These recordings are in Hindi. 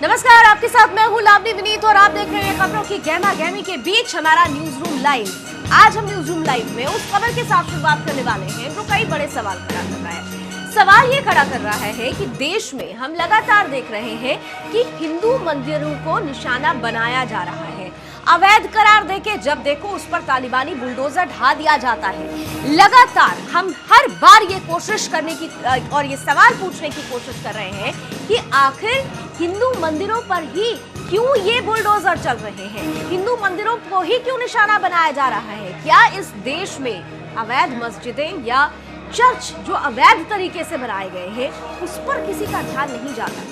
नमस्कार, आपके साथ मैं हूं लावनी विनीत और आप देख रहे हैं खबरों की गहमा गहमी के बीच हमारा न्यूज रूम लाइव। आज हम न्यूज रूम लाइव में उस खबर के साथ शुरुआत करने वाले हैं जो कई बड़े सवाल खड़ा कर रहा है। सवाल ये खड़ा कर रहा है कि देश में हम लगातार देख रहे हैं कि हिंदू मंदिरों को निशाना बनाया जा रहा है। अवैध करार देके जब देखो उस पर तालिबानी बुलडोजर ढा दिया जाता है। लगातार हम हर बार ये कोशिश करने की और ये सवाल पूछने की कोशिश कर रहे हैं कि आखिर हिंदू मंदिरों पर ही क्यों ये बुलडोजर चल रहे हैं, हिंदू मंदिरों को ही क्यों निशाना बनाया जा रहा है। क्या इस देश में अवैध मस्जिदें या चर्च जो अवैध तरीके से बनाए गए हैं उस पर किसी का ध्यान नहीं जाता?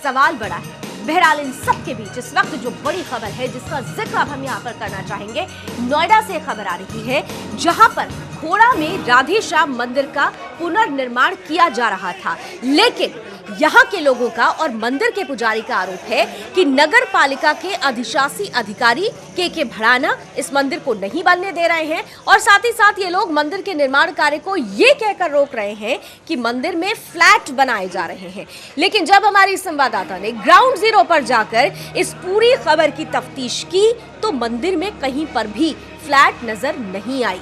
सवाल बड़ा है। बहरहाल इन सब के बीच इस वक्त जो बड़ी खबर है जिसका जिक्र अब हम यहाँ पर करना चाहेंगे, नोएडा से खबर आ रही है जहां पर खोड़ा में राधे श्याम मंदिर का पुनर्निर्माण किया जा रहा था, लेकिन यहाँ के लोगों का और मंदिर के पुजारी का आरोप है कि नगर पालिका के अधिशासी अधिकारी के भड़ाना इस मंदिर को नहीं बनने दे रहे हैं और साथ ही साथ ये लोग मंदिर के निर्माण कार्य को ये कहकर रोक रहे हैं कि मंदिर में फ्लैट बनाए जा रहे हैं। लेकिन जब हमारी संवाददाता ने ग्राउंड जीरो पर जाकर इस पूरी खबर की तफ्तीश की तो मंदिर में कहीं पर भी फ्लैट नजर नहीं आई।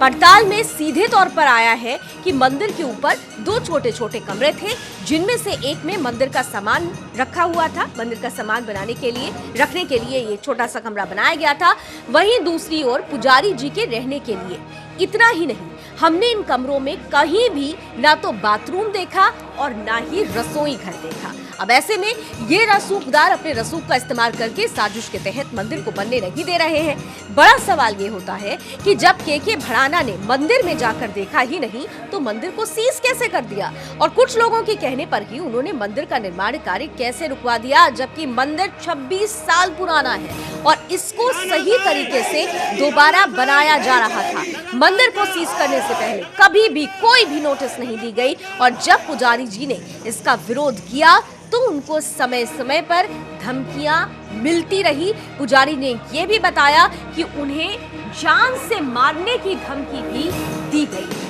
पड़ताल में सीधे तौर पर आया है कि मंदिर के ऊपर दो छोटे छोटे कमरे थे जिनमें से एक में मंदिर का सामान रखा हुआ था, मंदिर का सामान बनाने के लिए रखने के लिए ये छोटा सा कमरा बनाया गया था, वहीं दूसरी ओर पुजारी जी के रहने के लिए। इतना ही नहीं, हमने इन कमरों में कहीं भी ना तो बाथरूम देखा और ना ही रसोई घर देखा। अब ऐसे में ये रसूखदार अपने रसूख का इस्तेमाल करके साजिश के तहत मंदिर को बनने नहीं दे रहे हैं। बड़ा सवाल ये होता है कि जब के भड़ाना ने मंदिर में जाकर देखा ही नहीं तो मंदिर को सीज कैसे कर दिया, और कुछ लोगों के कहने पर ही उन्होंने मंदिर का निर्माण कार्य कैसे रुकवा दिया, जबकि मंदिर 26 साल पुराना है और इसको सही तरीके से दोबारा बनाया जा रहा था। मंदिर को सीज करने से पहले कभी भी कोई भी नोटिस नहीं दी गई और जब पुजारी जी ने इसका विरोध किया तो उनको समय समय पर धमकियां मिलती रही। पुजारी ने यह भी बताया कि उन्हें जान से मारने की धमकी भी दी गई है।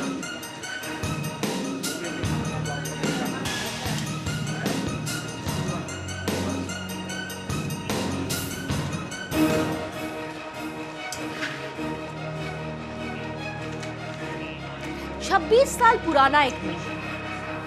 छब्बीस साल पुराना एक मंदिर,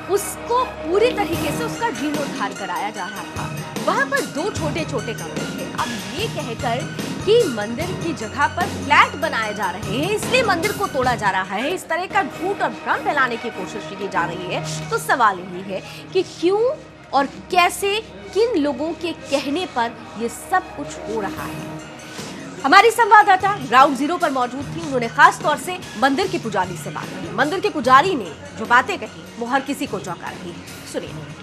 उसको पूरी तरीके से उसका जीर्णोद्धार कराया जा रहा था। वहां पर दो छोटे छोटे कमरे थे। अब ये कहकर कि मंदिर की जगह पर फ्लैट बनाए जा रहे हैं इसलिए मंदिर को तोड़ा जा रहा है, इस तरह का झूठ और भ्रम फैलाने की कोशिश की जा रही है। तो सवाल यही है कि क्यों और कैसे, किन लोगों के कहने पर ये सब कुछ हो रहा है। हमारी संवाददाता ग्राउंड जीरो पर मौजूद थी, उन्होंने खास तौर से मंदिर के पुजारी से बात की। मंदिर के पुजारी ने जो बातें कही वो हर किसी को चौंका रही। सुनिए।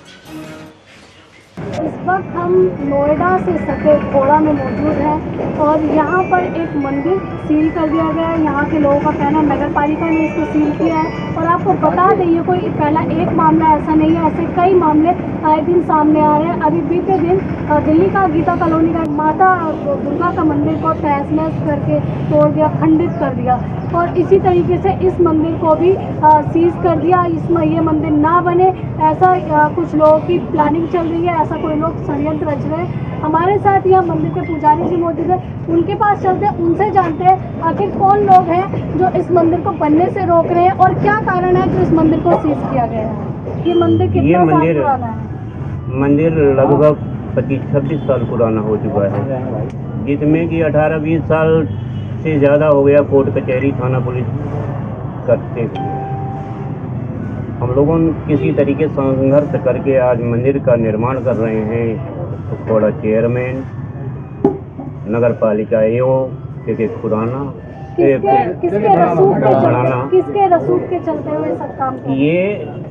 इस वक्त हम नोएडा से सटे खोड़ा में मौजूद हैं और यहाँ पर एक मंदिर सील कर दिया गया है। यहाँ के लोगों का कहना है नगर पालिका ने इसको सील किया है और आपको बता दें ये कोई पहला एक मामला ऐसा नहीं है, ऐसे कई मामले आए दिन सामने आ रहे हैं। अभी बीते दिन दिल्ली का गीता कॉलोनी का माता दुर्गा का मंदिर को तहस नहस करके तोड़ दिया, खंडित कर दिया और इसी तरीके से इस मंदिर को भी सीज कर दिया। इसमें ये मंदिर ना बने ऐसा कुछ लोगों की प्लानिंग चल रही है, ऐसा कोई लोग षड्यंत्र रच रहे हैं। हमारे साथ यहाँ मंदिर के पुजारी जी मौजूद है, उनके पास चलते हैं, उनसे जानते हैं आखिर कौन लोग हैं जो इस मंदिर को बनने से रोक रहे हैं और क्या कारण है जो इस मंदिर को सीज किया गया है। ये मंदिर कितना साल पुराना है? मंदिर लगभग 25-26 साल पुराना हो चुका है, जिसमें कि 18-20 साल से ज़्यादा हो गया कोर्ट कचहरी थाना पुलिस करते हुए। हम लोगों ने किसी तरीके संघर्ष करके आज मंदिर का निर्माण कर रहे हैं। तो थोड़ा चेयरमैन, नगर पालिका के खुराना, किसके रसूख के चलते हुए सब काम? ये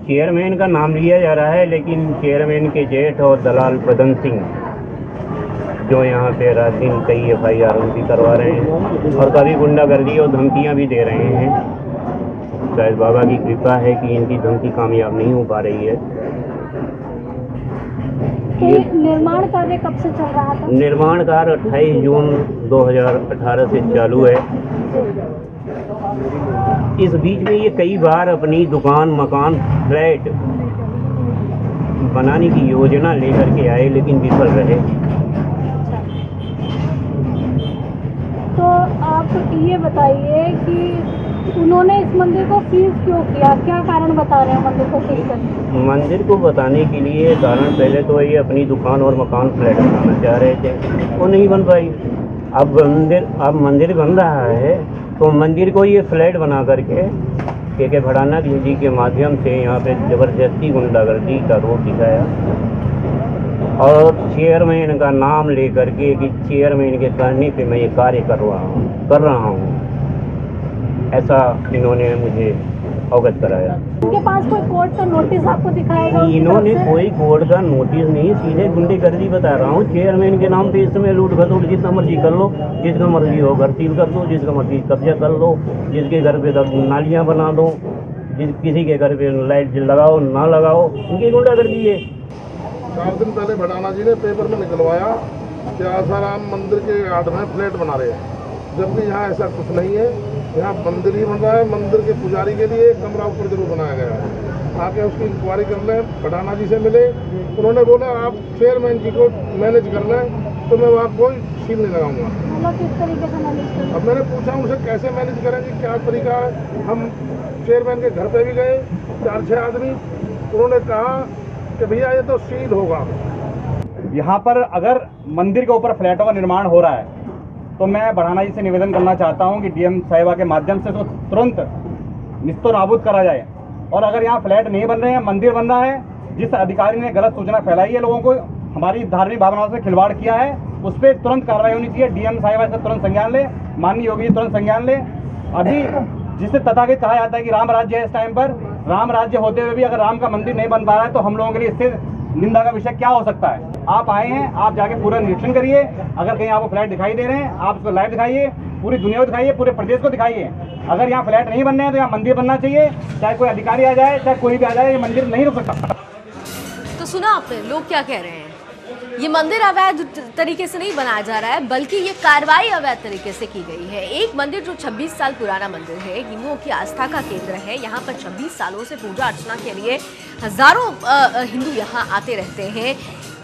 चेयरमैन का नाम लिया जा रहा है, लेकिन चेयरमैन के जेठ और दलाल पदन सिंह जो यहाँ पे रात दिन कई FIR भी करवा रहे हैं और कभी गुंडागर्दी और धमकियाँ भी दे रहे हैं। शायद बाबा की कृपा है कि इनकी धमकी कामयाब नहीं हो पा रही है। ये निर्माण कार्य कब से चल रहा था? निर्माण कार्य 28 जून 2018 से चालू है। इस बीच में ये कई बार अपनी दुकान, मकान, फ्लैट बनाने की योजना लेकर के आए, लेकिन विफल रहे। तो आप ये बताइए कि उन्होंने इस मंदिर को सीज क्यों किया, क्या कारण बता रहे हैं मंदिर को सीज करने? मंदिर को बताने के लिए कारण पहले तो ये अपनी दुकान और मकान फ्लैट बनाना चाह रहे थे, वो नहीं बन पाई। अब मंदिर बन रहा है तो मंदिर को ये फ्लैट बना करके के भड़ाना जी के माध्यम से यहाँ पे ज़बरदस्ती गुंडागर्दी का रूप दिखाया और चेयरमैन का नाम लेकर के कि चेयरमैन के कहने पे मैं ये कार्य कर रहा हूँ, ऐसा इन्होंने मुझे अवगत कराया। इनके पास कोई कोर्ट का नोटिस आपको दिखाएगा? इन्होंने कोई कोर्ट का नोटिस नहीं, सीधे गुंडागर्दी बता रहा हूँ। चेयरमैन के नाम पे इस समय लूट खसोट जितना मर्जी कर लो, जिसका मर्जी हो घर सील कर दो, जिसका मर्जी कब्जा कर लो, जिसके घर पे नालियाँ बना दो, किसी के घर पे लाइट लगाओ ना लगाओ, इनकी गुंडागर्दी है। 4 दिन पहले भड़ाना जी ने पेपर में निकलवाया कि आसाराम मंदिर के गार्ड में फ्लैट बना रहे हैं, जबकि यहाँ ऐसा कुछ नहीं है। यहाँ मंदिर ही बन रहा है। मंदिर के पुजारी के लिए एक कमरा ऊपर जरूर बनाया गया है। आके उसकी इंक्वायरी कर लें। भड़ाना जी से मिले, उन्होंने बोला आप चेयरमैन जी को मैनेज कर लें तो मैं वहाँ कोई सील नहीं लगाऊंगा। मतलब किस तरीके से मैनेज करें? अब मैंने पूछा उनसे कैसे मैनेज करेंगे, क्या तरीका है। हम चेयरमैन के घर पे भी गए, 4-6 आदमी, उन्होंने कहा कि भैया ये तो सील होगा। यहाँ पर अगर मंदिर के ऊपर फ्लैटों का निर्माण हो रहा है तो मैं भड़ाना जी से निवेदन करना चाहता हूँ कि डीएम साहिबा के माध्यम से उसको तुरंत निस्तो नाबूद करा जाए। और अगर यहाँ फ्लैट नहीं बन रहे हैं, मंदिर बन रहा है, जिस अधिकारी ने गलत सूचना फैलाई है, लोगों को हमारी धार्मिक भावनाओं से खिलवाड़ किया है, उस पर तुरंत कार्रवाई होनी चाहिए। डीएम साहिबा इसका तुरंत संज्ञान ले, माननीय योगी जी तुरंत संज्ञान ले। अभी जिससे तथाकथित कहा जाता है कि राम राज्य है, इस टाइम पर राम राज्य होते हुए भी अगर राम का मंदिर नहीं बन पा रहा है तो हम लोगों के लिए इससे निंदा का विषय क्या हो सकता है। आप आए हैं, आप जाके पूरा निरीक्षण करिए। अगर कहीं आपको फ्लैट दिखाई दे रहे हैं, आप उसको लाइव दिखाइए, पूरी दुनिया को दिखाइए, पूरे प्रदेश को दिखाइए। अगर यहाँ फ्लैट नहीं बनने हैं तो यहाँ मंदिर बनना चाहिए। चाहे कोई अधिकारी आ जाए, चाहे कोई भी आ जाए, ये मंदिर नहीं रुक सकता। तो सुना आपने लोग क्या कह रहे हैं। ये मंदिर अवैध तरीके से नहीं बनाया जा रहा है, बल्कि ये कार्रवाई अवैध तरीके से की गई है। एक मंदिर जो 26 साल पुराना मंदिर है, हिंदुओं की आस्था का केंद्र है, यहाँ पर 26 सालों से पूजा अर्चना के लिए हजारों हिंदू यहाँ आते रहते हैं।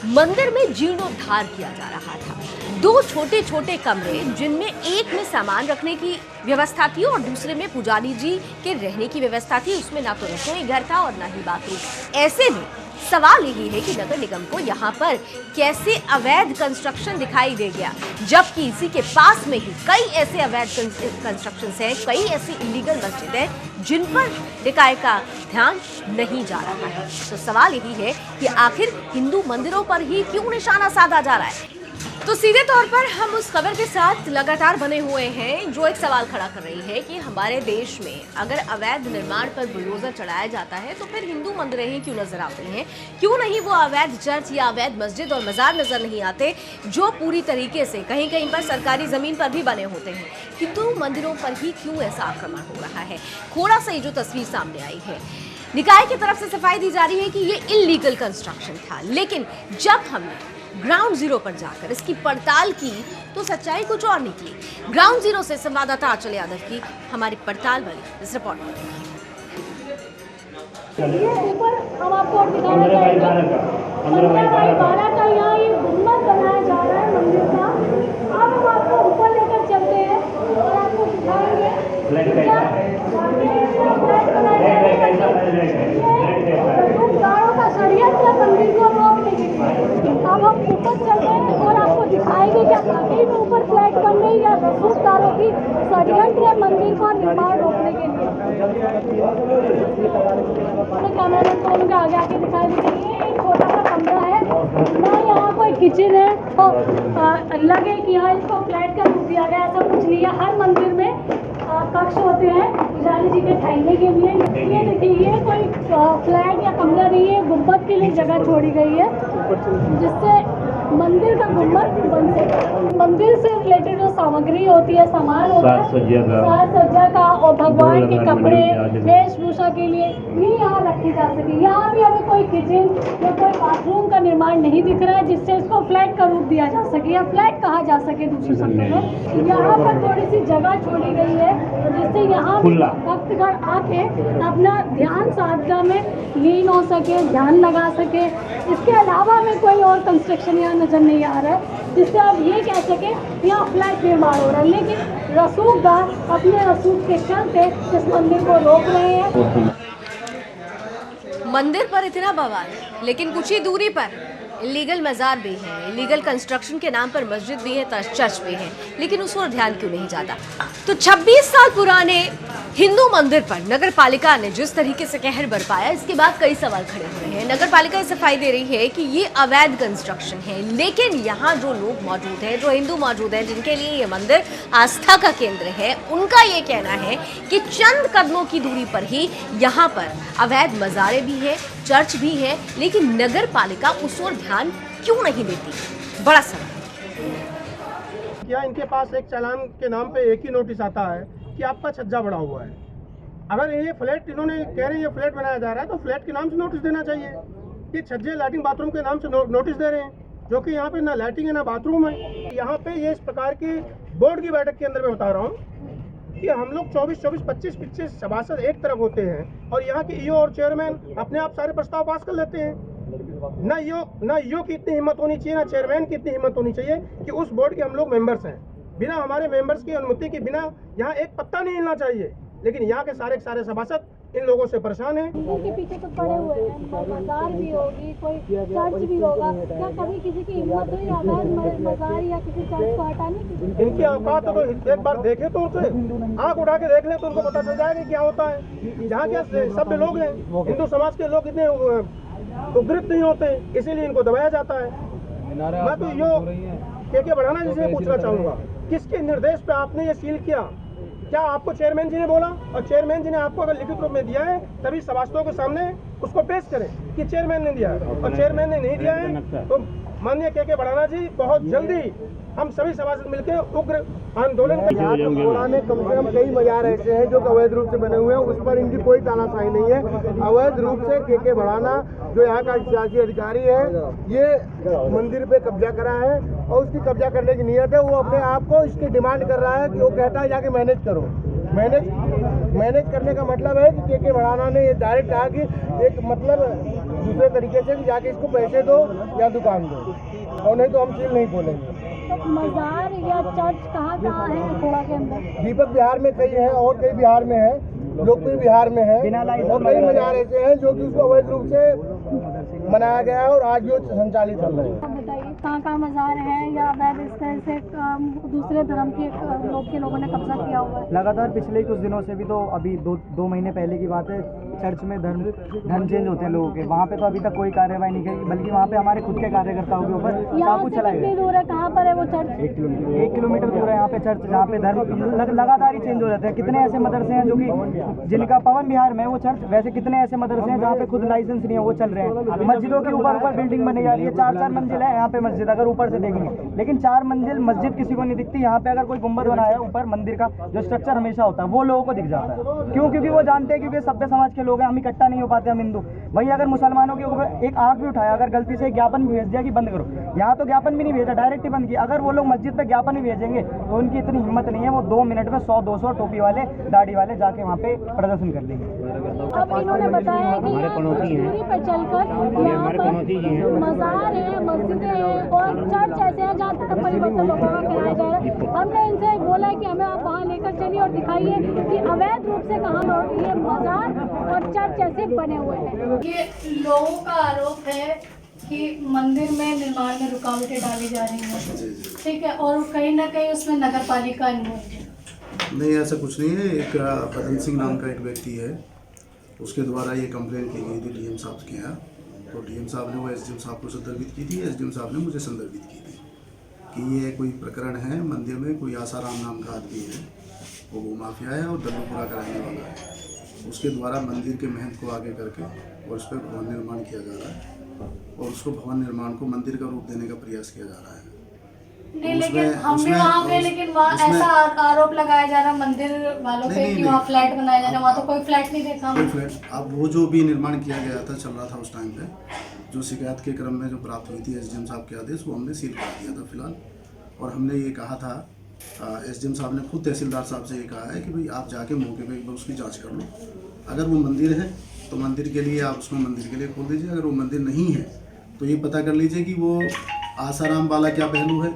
मंदिर में जीर्णोद्धार किया जा रहा था। 2 छोटे छोटे कमरे, जिनमें एक में सामान रखने की व्यवस्था थी और दूसरे में पुजारी जी के रहने की व्यवस्था थी। उसमें ना तो रसोई घर था और ना ही बाथरूम। ऐसे में सवाल यही है कि नगर निगम को यहाँ पर कैसे अवैध कंस्ट्रक्शन दिखाई दे गया, जबकि इसी के पास में ही कई ऐसे अवैध कंस्ट्रक्शंस हैं, कई ऐसी इलीगल मस्जिद हैं जिन पर निकाय का ध्यान नहीं जा रहा है। तो सवाल यही है कि आखिर हिंदू मंदिरों पर ही क्यों निशाना साधा जा रहा है। तो सीधे तौर पर हम उस खबर के साथ लगातार बने हुए हैं जो एक सवाल खड़ा कर रही है कि हमारे देश में अगर अवैध निर्माण पर बुलडोजर चढ़ाया जाता है तो फिर हिंदू मंदिर ही क्यों नजर आते हैं। क्यों नहीं वो अवैध चर्च या अवैध मस्जिद और मजार नजर नहीं आते जो पूरी तरीके से कहीं कहीं पर सरकारी जमीन पर भी बने होते हैं। हिंदू मंदिरों पर ही क्यों ऐसा आक्रमण हो रहा है। थोड़ा सा जो तस्वीर सामने आई है, निकाय की तरफ से सफाई दी जा रही है कि ये इलीगल कंस्ट्रक्शन था, लेकिन जब हमने ग्राउंड जीरो पर जाकर इसकी पड़ताल की तो सच्चाई कुछ और निकली। ग्राउंड जीरो से संवाददाता आंचल यादव की हमारी पड़ताल वाली इस रिपोर्ट में। ये ऊपर हम आपको दिखाना चाहेंगे 15/12 का यहाँ ये गुम्बद बनाया जा रहा है मंदिर का। अब हम आपको ऊपर लेकर चलते हैं और आपको दिखाएंगे गाड़ों का षड्यंत्र मंदिर को रोकने के लिए। अब हम ऊपर चल रहे हैं और आपको दिखाएंगे कि वाकई में ऊपर फ्लैट बन रही है या रसूखदारों की षड्यंत्र है मंदिर का निर्माण रोकने के लिए। कैमरामैन को उनके आगे आके दिखाई देंगे। एक छोटा सा कमरा है ना, यहाँ कोई किचन है तो लगे कि यहाँ इसको फ्लैट का रूप दिया गया, ऐसा कुछ नहीं है। हर मंदिर में कक्ष होते हैं पुजारी जी के ठहरने के लिए। ये देखिए ये कोई फ्लैट या कमरा नहीं है, गुम्बद के लिए जगह छोड़ी गई है जिससे मंदिर का गुम्बद बन सके। मंदिर से रिलेटेड जो सामग्री होती है, सामान होता है, साज सज्जा का और भगवान के कपड़े वेशभूषा के लिए भी यहाँ रखी जा सके। यहाँ भी हमें कोई किचन या कोई बाथरूम का निर्माण निर्माण नहीं दिख रहा है जिससे इसको फ्लैट का रूप दिया जा सके या फ्लैट कहा जा सके दूसरे शब्दों में। यहाँ पर थोड़ी सी जगह छोड़ी गई है जिससे यहाँ भक्तगण आके अपना ध्यान साधना में लीन हो सके, ध्यान लगा सके। इसके अलावा में कोई और कंस्ट्रक्शन यहाँ नज़र नहीं आ रहा है जिससे आप ये कह सके यहाँ फ्लैट निर्माण हो रहा है। लेकिन रसूखदार अपने रसूख के चलते इस मंदिर को रोक रहे हैं। मंदिर पर इतना बवाल, लेकिन कुछ ही दूरी पर इलीगल मज़ार भी है, इलीगल कंस्ट्रक्शन के नाम पर मस्जिद भी है, चर्च भी है, लेकिन उस पर ध्यान क्यों नहीं जाता? तो 26 साल पुराने हिंदू मंदिर पर नगर पालिका ने जिस तरीके से कहर बरपाया, इसके बाद कई सवाल खड़े हुए हैं। नगर पालिका इसे सफाई दे रही है कि ये अवैध कंस्ट्रक्शन है, लेकिन यहाँ जो लोग मौजूद हैं, जो हिंदू मौजूद हैं, जिनके लिए ये मंदिर आस्था का केंद्र है, उनका ये कहना है कि चंद कदमों की दूरी पर ही यहाँ पर अवैध मज़ारें भी है, चर्च भी है, लेकिन नगर पालिका उस ओर ध्यान क्यों नहीं देती? बड़ा सवाल। क्या इनके पास एक चालान के नाम पे एक ही नोटिस आता है कि आपका छज्जा बढ़ा हुआ है? अगर ये फ्लैट इन्होंने कह रहे हैं ये फ्लैट बनाया जा रहा है तो फ्लैट के नाम से नोटिस देना चाहिए। ये छज्जे लैट्रिन बाथरूम के नाम से नोटिस दे रहे हैं, जो कि यहाँ पे ना लैट्रिन है ना बाथरूम है। यहाँ पे ये इस प्रकार की बोर्ड की बैठक के अंदर मैं बता रहा हूँ कि हम लोग 24, 25 सभासद एक तरफ होते हैं और यहाँ के ईओ और चेयरमैन अपने आप सारे प्रस्ताव पास कर लेते हैं। ना ईओ की इतनी हिम्मत होनी चाहिए, ना चेयरमैन की इतनी हिम्मत होनी चाहिए कि उस बोर्ड के हम लोग मेंबर्स हैं, बिना हमारे मेंबर्स की अनुमति के बिना यहाँ एक पत्ता नहीं हिलना चाहिए। लेकिन यहाँ के सारे सभासद इन लोगों से परेशान हैं। के पीछे तो पड़े हुए हैं, मज़ार भी होगी, कोई चर्च भी होगा। क्या कभी किसी की हिम्मत हुई अवैध मज़ार या किसी चर्च को हटाने की? इनकी औकात तो एक बार देखे तो उनसे आंख उठा के देख ले तो उनको पता चल जाएगा क्या होता है। यहाँ के सभ्य लोग हैं, हिंदू समाज के लोग इतने उग्रित नहीं होते, इसीलिए इनको दबाया जाता है। मैं तो यो के बढ़ाना जिसे पूछना चाहूँगा, किसके निर्देश पे आपने ये सील किया? क्या आपको चेयरमैन जी ने बोला? और चेयरमैन जी ने आपको अगर लिखित रूप में दिया है तभी सभासदों के सामने उसको पेश करें कि चेयरमैन ने दिया है, और चेयरमैन ने नहीं दिया है तो माननीय के बढ़ाना जी बहुत जल्दी हम सभी सभासद मिलकर उग्र आंदोलन कोड़ा में कम से कम कई मज़ार ऐसे हैं जो अवैध रूप से बने हुए हैं, उस पर इनकी कोई तानाशाही नहीं है। अवैध रूप से के बढ़ाना जो यहाँ का शासकीय अधिकारी है ये मंदिर पे कब्जा करा है और उसकी कब्जा करने की नीयत है। वो अपने आप को इसकी डिमांड कर रहा है कि वो कहता है जाके मैनेज करो। मैनेज करने का मतलब है कि के बढ़ाना ने ये डायरेक्ट कहा कि एक मतलब दूसरे तरीके से जाके इसको पैसे दो या दुकान दो, और नहीं तो हम सील नहीं खोलेंगे। तो मज़ार या चर्च कहाँ है कोड़ा के अंदर? दीपक बिहार में कई हैं और कई बिहार में है, लोकप्रिय बिहार में है, और कई मज़ार ऐसे हैं जो कि उसको अवैध रूप से बनाया गया है और आज भी संचालित चल रहे हैं। बताइए कहाँ मज़ार है या अवैध इस तरह से दूसरे धर्म के लोगों ने कब्जा किया हुआ है? लगातार पिछले कुछ दिनों से भी, तो अभी दो महीने पहले की बात है, चर्च में धर्म चेंज होते हैं लोगों के, वहाँ पे तो अभी तक कोई कार्रवाई नहीं करी, बल्कि वहाँ पे हमारे खुद के कार्यकर्ताओं के ऊपर चाकू चलाए गए। दूर है, कहाँ पर है वो चर्च? 1 किलोमीटर दूर है यहाँ पे चर्च, जहाँ पे धर्म लगातार ही चेंज हो जाते हैं। कितने ऐसे मदरसे हैं जो कि जिनका पवन बिहार में है वो चर्च, वैसे कितने ऐसे मदरसे हैं जहाँ पे खुद लाइसेंस नहीं है वो चल रहे हैं। मस्जिदों के ऊपर बिल्डिंग बनी जा रही है, 4 मंजिल है यहाँ पे मस्जिद, अगर ऊपर से देखेंगे, लेकिन 4 मंजिल मस्जिद किसी को नहीं दिखती। यहाँ पे अगर कोई गुंबद बनाया ऊपर मंदिर का, जो स्ट्रक्चर हमेशा होता है वो लोगों को दिख जाता है। क्यों? क्योंकि वो जानते हैं, क्योंकि सभ्य समाज के लोग हैं, हम इकट्ठा नहीं हो पाते, हम हिंदू। वही अगर मुसलमानों के ऊपर एक आंख भी उठाया, अगर गलती से ज्ञापन भी भेज दिया कि बंद करो, यहाँ तो ज्ञापन भी नहीं भेजा, डायरेक्ट ही बंद किया। अगर वो लोग मस्जिद पे ज्ञापन भी भेजेंगे तो उनकी इतनी हिम्मत नहीं है, वो 2 मिनट में 100-200 टोपी वाले दाढ़ी वाले जाके वहाँ पे प्रदर्शन कर देंगे। अब इन्होंने बताया कि दूरी पर चलकर यहाँ पर मज़ार है, मस्जिदें हैं और चर्च ऐसे हैं जहाँ तक परिवर्तन लोगों का कराया जा रहा है। हमने इनसे बोला है कि हमें आप वहाँ लेकर चलिए और दिखाइए कि अवैध रूप से कहाँ ये मज़ार और चर्च ऐसे बने हुए हैं। ये लोगों का आरोप है कि मंदिर में निर्माण में रुकावटें डाली जा रही हैं, ठीक है, और कहीं ना कहीं उसमें नगर पालिका इन्वॉल्व है। नहीं, ऐसा कुछ नहीं है। एक पदम सिंह नाम का एक व्यक्ति है, उसके द्वारा ये कंप्लेंट की गई थी डीएम साहब के यहाँ, तो डीएम साहब ने वो एसडीएम साहब को संदर्भित की थी, एसडीएम साहब ने मुझे संदर्भित की थी कि ये कोई प्रकरण है, मंदिर में कोई आसाराम नाम का आदमी है, वो भूमाफिया है और दल्लू पूरा कराने वाला है। उसके द्वारा मंदिर के महंत को आगे करके और उस पर भवन निर्माण किया जा रहा है और उसको भवन निर्माण को मंदिर का रूप देने का प्रयास किया जा रहा है। नहीं, लेकिन हम भी वहाँ गए, लेकिन वहाँ ऐसा आरोप लगाया जा रहा मंदिर वालों पे कि वहाँ फ्लैट बनाया जा रहा, वहाँ तो कोई फ्लैट नहीं देखा। कोई फ्लैट, अब वो जो भी निर्माण किया गया था, चल रहा था उस टाइम पे, जो शिकायत के क्रम में जो प्राप्त हुई थी एसडीएम साहब के आदेश, वो हमने सील कर दिया था फिलहाल। और हमने ये कहा था, एसडीएम साहब ने खुद तहसीलदार साहब से ये कहा है कि भाई आप जाके मौके पे एक बार उसकी जांच कर लो। अगर वो मंदिर है तो मंदिर के लिए आप उसमें मंदिर के लिए खोल दीजिए, अगर वो मंदिर नहीं है तो ये पता कर लीजिए कि वो आसाराम वाला क्या पहलू है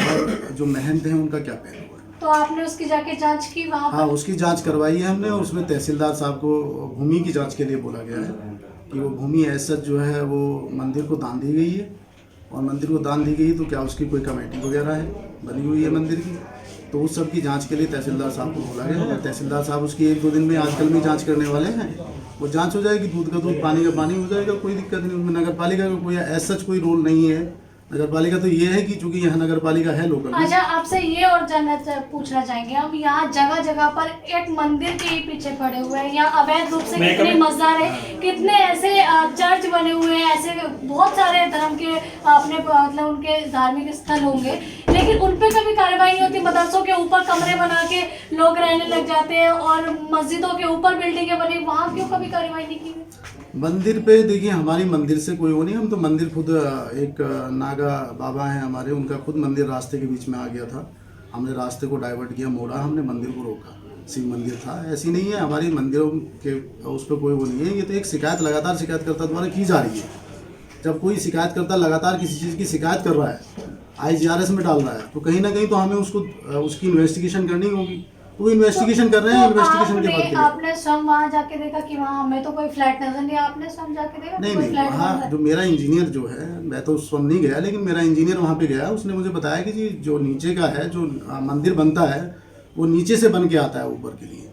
और जो महंत हैं उनका क्या पहलू है। तो आपने उसकी जाके जांच की वहाँ पर? हाँ, उसकी जांच करवाई है हमने, और उसमें तहसीलदार साहब को भूमि की जांच के लिए बोला गया है कि वो भूमि ऐसा जो है वो मंदिर को दान दी गई है, और मंदिर को दान दी गई तो क्या उसकी कोई कमेटी वगैरह है बनी हुई है मंदिर की, तो उस सब की जांच के लिए तहसीलदार साहब को बोला गया है। तहसीलदार साहब उसकी 1-2 दिन में आजकल में जांच करने वाले हैं, वो जांच हो जाएगी, दूध का दूध पानी का पानी हो जाएगा, कोई दिक्कत नहीं। उसमें नगर पालिका का कोई ऐसा कोई रोल नहीं है। नगर पालिका तो ये है कि चूंकि यहाँ नगर पालिका है लोकल। अच्छा, आपसे ये और पूछना चाहेंगे हम, यहाँ जगह जगह पर एक मंदिर के ही पीछे खड़े हुए हैं, यहाँ अवैध रूप से कितने मजार है, कितने ऐसे चर्च बने हुए हैं, ऐसे बहुत सारे धर्म के अपने मतलब उनके धार्मिक स्थल होंगे, लेकिन उन पर कभी कार्रवाई नहीं होती। मदरसों के ऊपर कमरे बना के लोग रहने लग जाते हैं और मस्जिदों के ऊपर बिल्डिंगें बनी, वहाँ क्यों कभी कार्रवाई नहीं की? मंदिर पे देखिए, हमारी मंदिर से कोई वो नहीं, हम तो मंदिर खुद एक नागा बाबा हैं हमारे, उनका खुद मंदिर रास्ते के बीच में आ गया था, हमने रास्ते को डाइवर्ट किया, मोड़ा, हमने मंदिर को रोका, शिव मंदिर था। ऐसी नहीं है, हमारी मंदिरों के उस पर कोई वो नहीं है। ये तो एक शिकायत लगातार शिकायतकर्ता द्वारा की जा रही है। जब कोई शिकायतकर्ता लगातार किसी चीज़ की शिकायत कर रहा है, IGRS में डाल रहा है, तो कहीं ना कहीं तो हमें उसकी इन्वेस्टिगेशन करनी होगी। वो इन्वेस्टिगेशन कर रहे हैं, इन्वेस्टिगेशन के बाद आपने स्वयं वहाँ जाके देखा कि वहाँ हमें तो कोई फ्लैट नजर नहीं, आपने स्वयं जाके देखा? नहीं, वहाँ जो मेरा इंजीनियर जो है, मैं तो स्वयं नहीं गया, लेकिन मेरा इंजीनियर वहाँ पे गया, उसने मुझे बताया कि जी जो नीचे का है, जो मंदिर बनता है वो नीचे से बन के आता है ऊपर के लिए।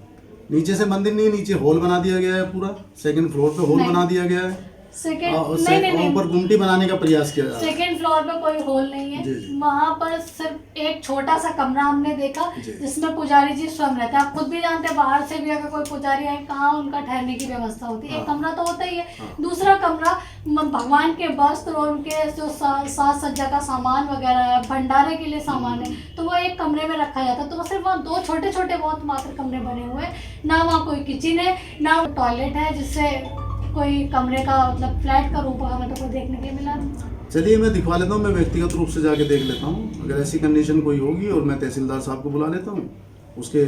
नीचे से मंदिर नहीं, नीचे हॉल बना दिया गया है, पूरा 2nd फ्लोर पे हॉल बना दिया गया है, ऊपर गुमटी बनाने का प्रयास किया। 2nd फ्लोर पे कोई हॉल नहीं है, वहाँ पर सिर्फ एक छोटा सा कमरा हमने देखा जिसमें पुजारी जी स्वयं रहते हैं। आप खुद भी जानते हैं, बाहर से भी अगर कोई पुजारी आए, कहाँ उनका ठहरने की व्यवस्था होती है। एक कमरा तो होता ही है, दूसरा कमरा भगवान के वस्त्र और उनके जो साज सज्जा का सामान वगैरह है, भंडारे के लिए सामान है, तो वो एक कमरे में रखा जाता है। तो सिर्फ वहाँ 2 छोटे छोटे बहुत मात्र कमरे बने हुए हैं, ना वहाँ कोई किचन है, ना टॉयलेट है, जिससे कोई कमरे का मतलब फ्लैट का रूप हमें तो कोई देखने के मिला नहीं। चलिए मैं दिखवा लेता हूँ, मैं व्यक्तिगत रूप से जाके देख लेता हूँ, अगर ऐसी कंडीशन कोई होगी, और मैं तहसीलदार साहब को बुला लेता हूँ, उसके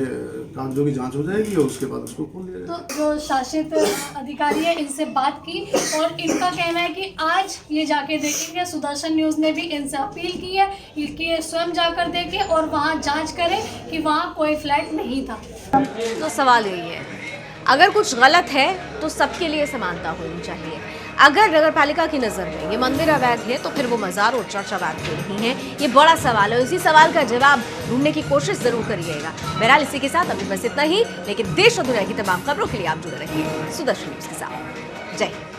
कागजों की जांच हो जाएगी और उसके बाद उसको खोल दिया जाएगा। तो जो शासित अधिकारी है, इनसे बात की और इनका कहना है कि आज ये जाके देखेंगे। सुदर्शन न्यूज़ ने भी इनसे अपील की है कि ये स्वयं जाकर देखें और वहाँ जांच करें कि वहाँ कोई फ्लैट नहीं था। तो सवाल यही है, अगर कुछ गलत है तो सबके लिए समानता होनी चाहिए। अगर नगर पालिका की नज़र में ये मंदिर अवैध है तो फिर वो मज़ार और चर्च अवैध क्यों नहीं है? ये बड़ा सवाल है। इसी सवाल का जवाब ढूंढने की कोशिश जरूर करिएगा। बहरहाल इसी के साथ अभी बस इतना ही, लेकिन देश और दुनिया की तमाम खबरों के लिए आप जुड़े रहिए सुदर्शन न्यूज़ के साथ। जय हिंद।